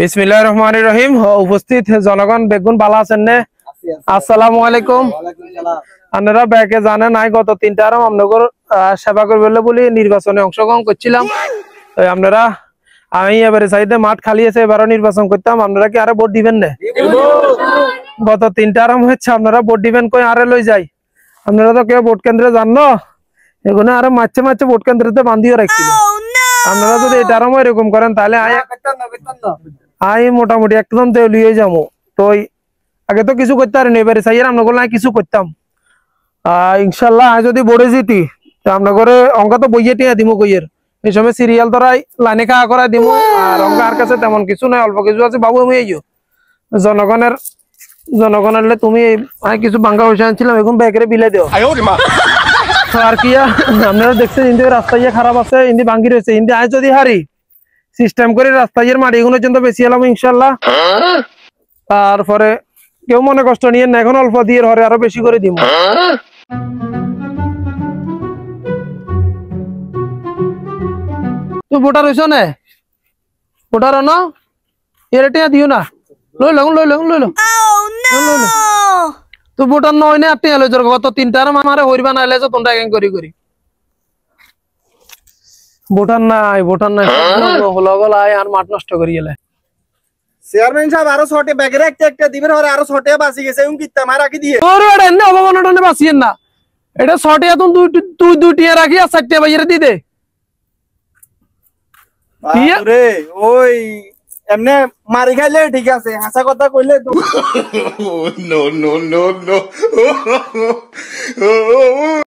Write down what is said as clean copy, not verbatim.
বিসমিল্লাহির রহমানির রহিম। উপস্থিত জনগণ বেগুন ভালো আছেন নে? আসসালামু আলাইকুম। আপনারা ব্যাকে জানেন নাই গত 3টা আরাম আমনগর সেবা করবে বলে নির্বাচনে অংশগ্রহণ করছিলাম। আপনারা আমি এবারে চাইতে মাঠ খালি আছে, এবারও নির্বাচন করতাম। আপনারা কি আরে ভোট দিবেন না? গত 3টা আরাম হচ্ছে, আপনারা ভোট দিবেন কই আরে লই যাই। আপনারা তো কেউ ভোট কেন্দ্রে যান না, এগুলো আরো মাঝে মাঝে ভোট কেন্দ্রতে বান্ধিও রাখছিল। আপনারা যদি এটা আরাম এরকম করেন তাহলে আমি মোটামুটি একদম দেউলিয়ে যাবো। তো আগে তো কিছু করতে পারিনি, এবারে চাই আপনার নাই কিছু করতাম। ইনশাল্লাহ যদি বড়ে যেতি আপনার অঙ্ক তো বইয়ে টিয়া দিমু কইয়ের এই সময় সিরিয়াল ধরাই লাইনে খাওয়া করাই দিমু। আর অঙ্ক আর কাছে তেমন কিছু নাই, অল্প কিছু আছে। বাবু আমি এইও জনগণের তুমি কিছু বাঙ্গা পয়সা আনছিলাম, এখন ব্যাগরে বিলে দেও। তো আর কি আপনারা দেখছেন ইন্দি রাস্তা ইয়ে খারাপ আছে, ইন্দি ভাঙ্গি রয়েছে। ইন্দি আয় যদি হারি সিস্টেম করে রাস্তা ইয়ের মাটি এগুলোর জন্য বেশি এলাম ইনশাল্লাহ। তারপরে কেউ মনে কষ্ট নিয়ে না, এখন অল্প দিয়ে হরে আরো বেশি করে দিব। তুই ভোটার হইছ না? ভোটার না এর টিয়া দিও না, লই লো তুই ভোটার নয় না আপনি এলো গত 3টা আমারে হইবা না এলে তোমরা গ্যাং করি ভোটার নাই লগল আয় আর মাঠ নষ্ট করি গেলে। চেয়ারম্যান সাহেব আরো 6টে ব্যাগের একটা দিবেন, আর আরো 6টে বাঁচি গেছে এমন কিত্তা মার রাখি দিয়ে। ওরে ওরে এনে অবমাননা বাঁচিয়েন না, এটা 6টে এখন দুইটি রাখি আর 4টে বাইরে দি দে। রে ওই এমনে মারি খাইলে ঠিক আছে, হাসা কথা কইলে তো নো